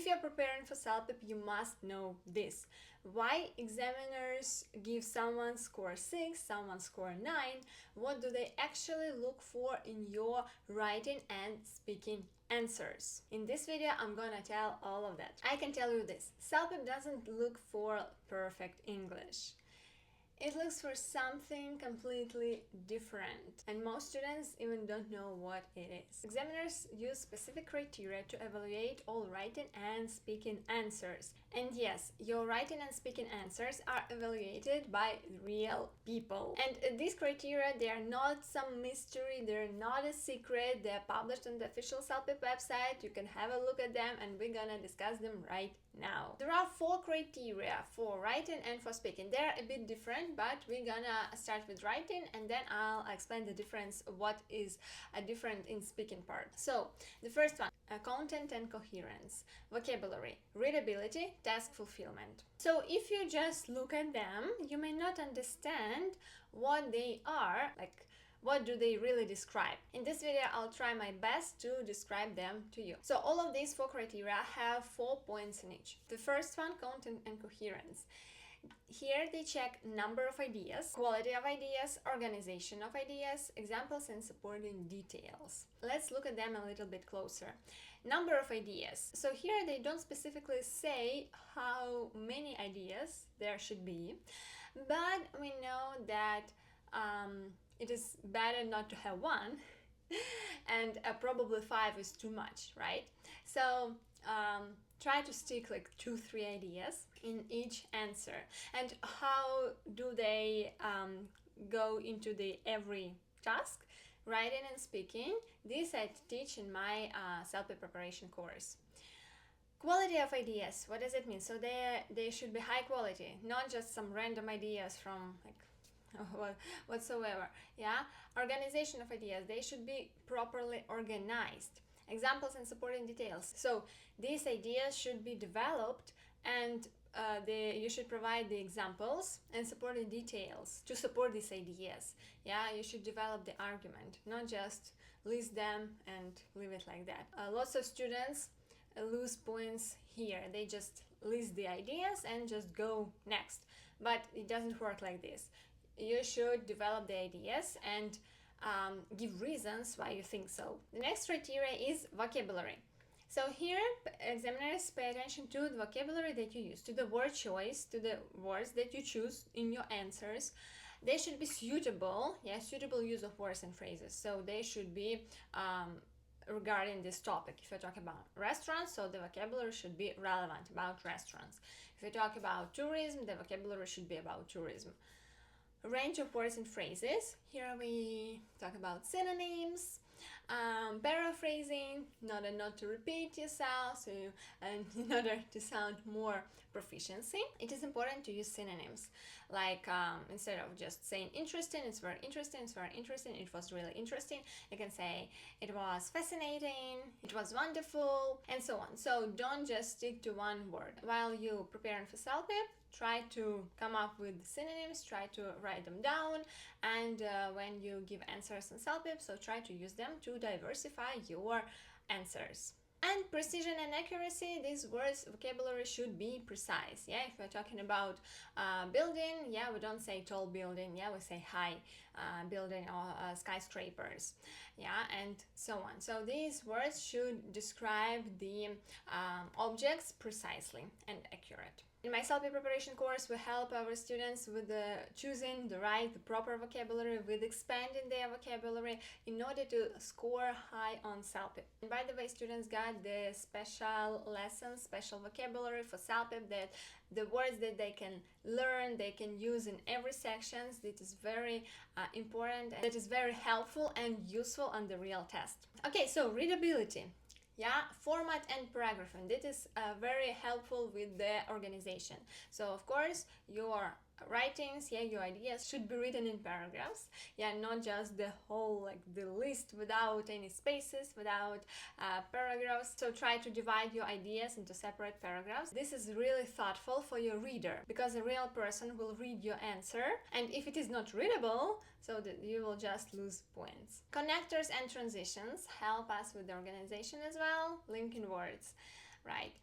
If you're preparing for CELPIP, you must know this. Why examiners give someone score 6, someone score 9? What do they actually look for in your writing and speaking answers? In this video, I'm gonna tell all of that. I can tell you this. CELPIP doesn't look for perfect English. It looks for something completely different, and most students even don't know what it is. Examiners use specific criteria to evaluate all writing and speaking answers. And yes, your writing and speaking answers are evaluated by real people. And these criteria, they are not some mystery, they're not a secret, they're published on the official CELPIP website. You can have a look at them, and we're gonna discuss them right now. There are 4 criteria for writing and for speaking. They're a bit different, but we're gonna start with writing and then I'll explain the difference, what is different in speaking part. So the first one, content and coherence, vocabulary, readability, task fulfillment. So if you just look at them, you may not understand what they are, like what do they really describe. In this video, I'll try my best to describe them to you. So all of these 4 criteria have 4 points in each. The first one, content and coherence. Here they check number of ideas, quality of ideas, organization of ideas, examples and supporting details. Let's look at them a little bit closer. Number of ideas. So here they don't specifically say how many ideas there should be, but we know that it is better not to have one and probably 5 is too much, right? So try to stick like 2-3 ideas in each answer. And how do they go into the every task? Writing and speaking. This I teach in my CELPIP preparation course. Quality of ideas, what does it mean? So they should be high quality, not just some random ideas from like whatsoever. Yeah, organization of ideas, they should be properly organized. Examples and supporting details. So these ideas should be developed, and you should provide the examples and supporting details to support these ideas. Yeah, you should develop the argument, not just list them and leave it like that. Lots of students lose points here. They just list the ideas and just go next. But it doesn't work like this. You should develop the ideas and give reasons why you think so. The next criteria is vocabulary. So here examiners pay attention to the vocabulary that you use, to the word choice, to the words that you choose in your answers. They should be suitable, suitable use of words and phrases. So they should be regarding this topic. If you talk about restaurants, so the vocabulary should be relevant about restaurants. If you talk about tourism, the vocabulary should be about tourism. Range of words and phrases. Here we talk about synonyms, paraphrasing, not to repeat yourself, so and in order to sound more proficiency. It is important to use synonyms, like instead of just saying interesting, it's very interesting, it's very interesting, it was really interesting. You can say it was fascinating, it was wonderful, and so on. So don't just stick to one word. While you preparing for CELPIP, try to come up with synonyms, try to write them down, and when you give answers in CELPIP, so try to use them to diversify your answers. And precision and accuracy, these words, vocabulary should be precise. Yeah, if we're talking about building, we don't say tall building, we say high building or skyscrapers, and so on. So these words should describe the objects precisely and accurate. In my CELPIP preparation course, we help our students with choosing the proper vocabulary, with expanding their vocabulary in order to score high on CELPIP. And by the way, students got the special lessons, special vocabulary for CELPIP, that the words that they can learn, they can use in every section. That is very important, and that is very helpful and useful on the real test. Okay, so readability. Format and paragraph, and that is very helpful with the organization. So of course your writings, your ideas should be written in paragraphs, not just the whole, like the list without any spaces, without paragraphs. So try to divide your ideas into separate paragraphs. This is really thoughtful for your reader, because a real person will read your answer, and if it is not readable, so that you will just lose points. Connectors and transitions help us with the organization as well. Linking words, right?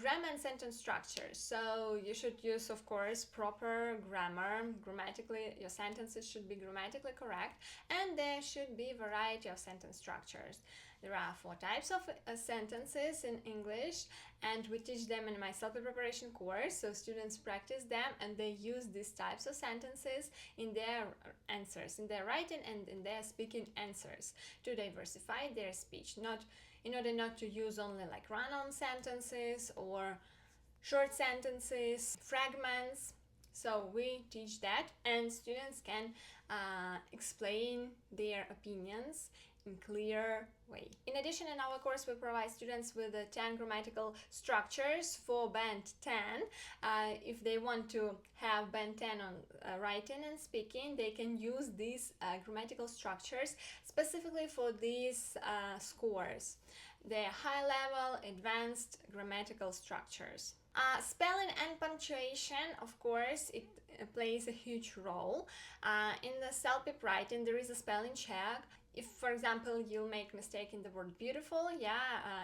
Grammar and sentence structure. So you should use, of course, proper grammar. Grammatically, your sentences should be grammatically correct, and there should be variety of sentence structures. There are 4 types of sentences in English, and we teach them in my CELPIP preparation course, so students practice them and they use these types of sentences in their answers, in their writing and in their speaking answers, to diversify their speech, not in order not to use only like run-on sentences or short sentences, fragments. So we teach that, and students can explain their opinions in clear way. In addition, in our course we provide students with 10 grammatical structures for band 10. If they want to have band 10 on writing and speaking, they can use these grammatical structures specifically for these scores. They're high level, advanced grammatical structures. Spelling and punctuation, of course, it plays a huge role. In the CELPIP writing, there is a spelling check. If, for example, you make mistake in the word beautiful,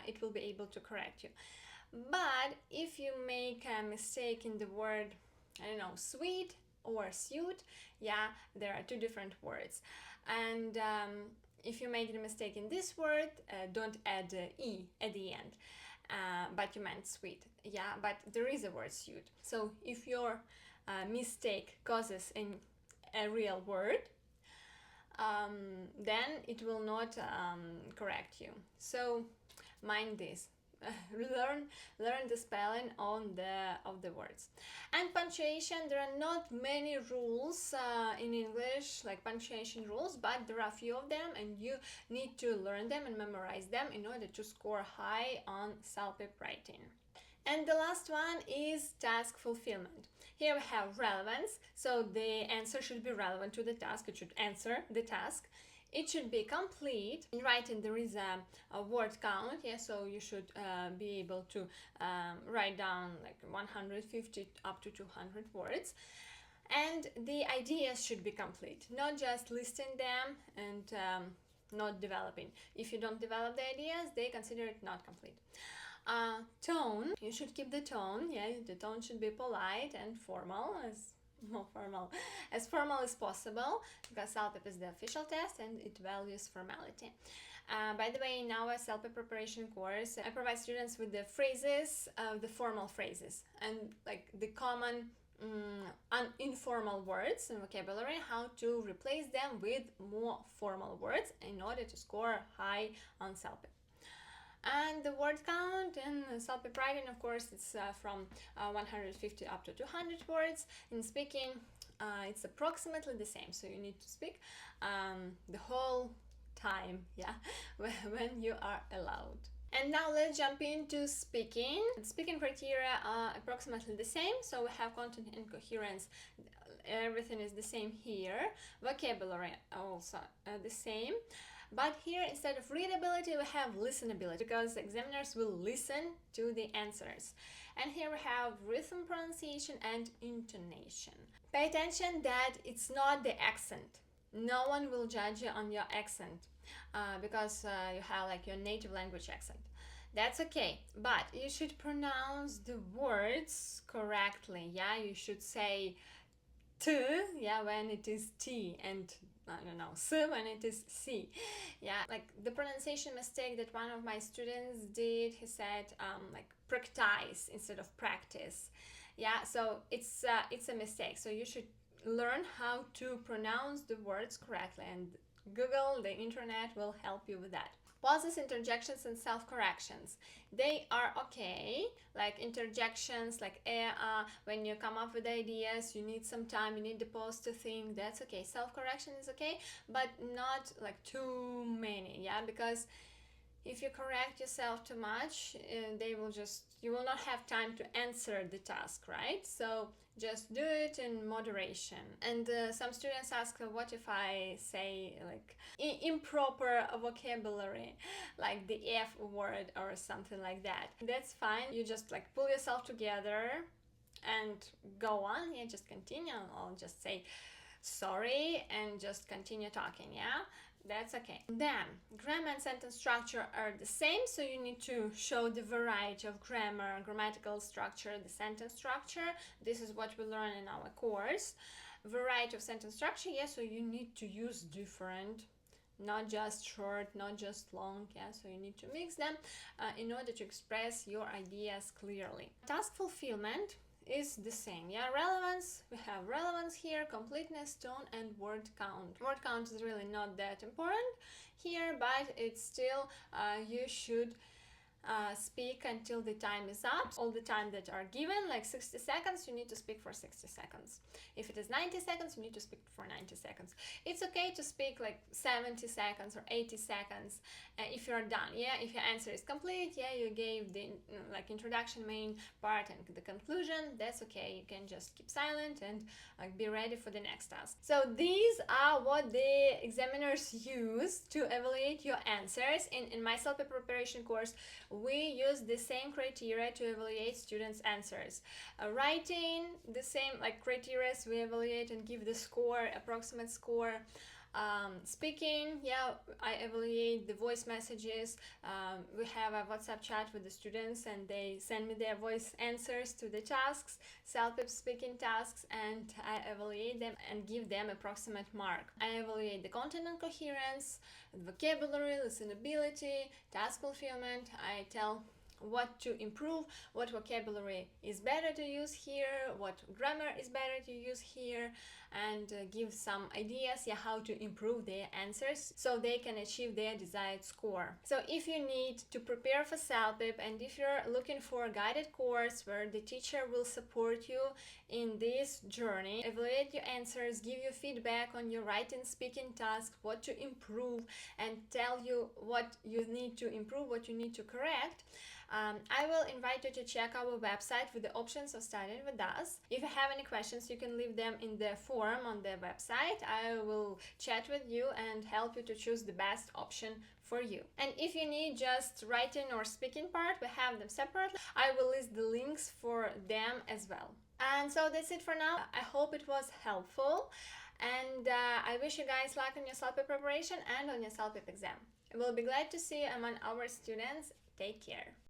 it will be able to correct you. But if you make a mistake in the word, I don't know, sweet or suit, there are 2 different words. And if you make a mistake in this word, don't add E at the end. But you meant sweet, but there is a word suit. So if your mistake causes a real word, then it will not correct you. So mind this. learn the spelling of the words. And punctuation, there are not many rules in English, like punctuation rules, but there are a few of them, and you need to learn them and memorize them in order to score high on CELPIP writing. And the last one is task fulfillment. Here we have relevance, so the answer should be relevant to the task, it should answer the task. It should be complete. In writing there is a word count, so you should be able to write down like 150 up to 200 words. And the ideas should be complete, not just listing them and not developing. If you don't develop the ideas, they consider it not complete. Tone, you should keep the tone, the tone should be polite and formal, as formal as possible, because CELPIP is the official test and it values formality. By the way, in our CELPIP preparation course, I provide students with the phrases, the formal phrases, and like the common informal words and vocabulary, how to replace them with more formal words in order to score high on CELPIP. And the word count in CELPIP writing, of course, it's from 150 up to 200 words. In speaking, it's approximately the same, so you need to speak the whole time, when you are allowed. And now let's jump into speaking. Speaking criteria are approximately the same, so we have content and coherence. Everything is the same here. Vocabulary also the same. But here, instead of readability, we have listenability, because examiners will listen to the answers. And here we have rhythm, pronunciation, and intonation. Pay attention that it's not the accent. No one will judge you on your accent, because you have like your native language accent. That's okay, but you should pronounce the words correctly. You should say T, when it is T, and S when it is C. Like the pronunciation mistake that one of my students did, he said like practice instead of practice. So it's a mistake. So you should learn how to pronounce the words correctly, and Google, the internet will help you with that. Pauses, interjections, and self-corrections. They are okay, like interjections, like when you come up with ideas, you need some time, you need the pause to think, that's okay. Self-correction is okay, but not like too many, because if you correct yourself too much, you will not have time to answer the task, right? So just do it in moderation. And some students ask, what if I say like improper vocabulary, like the F word or something like that? That's fine. You just like pull yourself together and go on. Just continue. I'll just say sorry and just continue talking. that's okay. Then grammar and sentence structure are the same, so you need to show the variety of grammar, grammatical structure, the sentence structure. This is what we learn in our course. Variety of sentence structure, so you need to use different, not just short, not just long, so you need to mix them in order to express your ideas clearly. Task fulfillment is the same. Relevance, we have relevance here, completeness, tone, and word count. Word count is really not that important here, but it's still you should speak until the time is up. All the time that are given, like 60 seconds, you need to speak for 60 seconds. If it is 90 seconds, you need to speak for 90 seconds. It's okay to speak like 70 seconds or 80 seconds if you're done. If your answer is complete, you gave the like introduction, main part, and the conclusion, that's okay. You can just keep silent and be ready for the next task. So these are what the examiners use to evaluate your answers. In my CELPIP preparation course, we use the same criteria to evaluate students' answers. Writing, the same like criteria we evaluate and give the score, approximate score. Speaking, I evaluate the voice messages. We have a WhatsApp chat with the students and they send me their voice answers to the tasks, CELPIP speaking tasks, and I evaluate them and give them approximate mark. I evaluate the content and coherence, vocabulary, listenability, task fulfillment. I tell what to improve, what vocabulary is better to use here, what grammar is better to use here, and give some ideas how to improve their answers so they can achieve their desired score. So if you need to prepare for CELPIP and if you're looking for a guided course where the teacher will support you in this journey, evaluate your answers, give you feedback on your writing, speaking tasks, what to improve, and tell you what you need to improve, what you need to correct, I will invite you to check our website with the options of studying with us. If you have any questions, you can leave them in the forum on the website. I will chat with you and help you to choose the best option for you. And if you need just writing or speaking part, we have them separately. I will list the links for them as well. And so that's it for now. I hope it was helpful. And I wish you guys luck on your CELPIP preparation and on your CELPIP exam. I will be glad to see you among our students. Take care.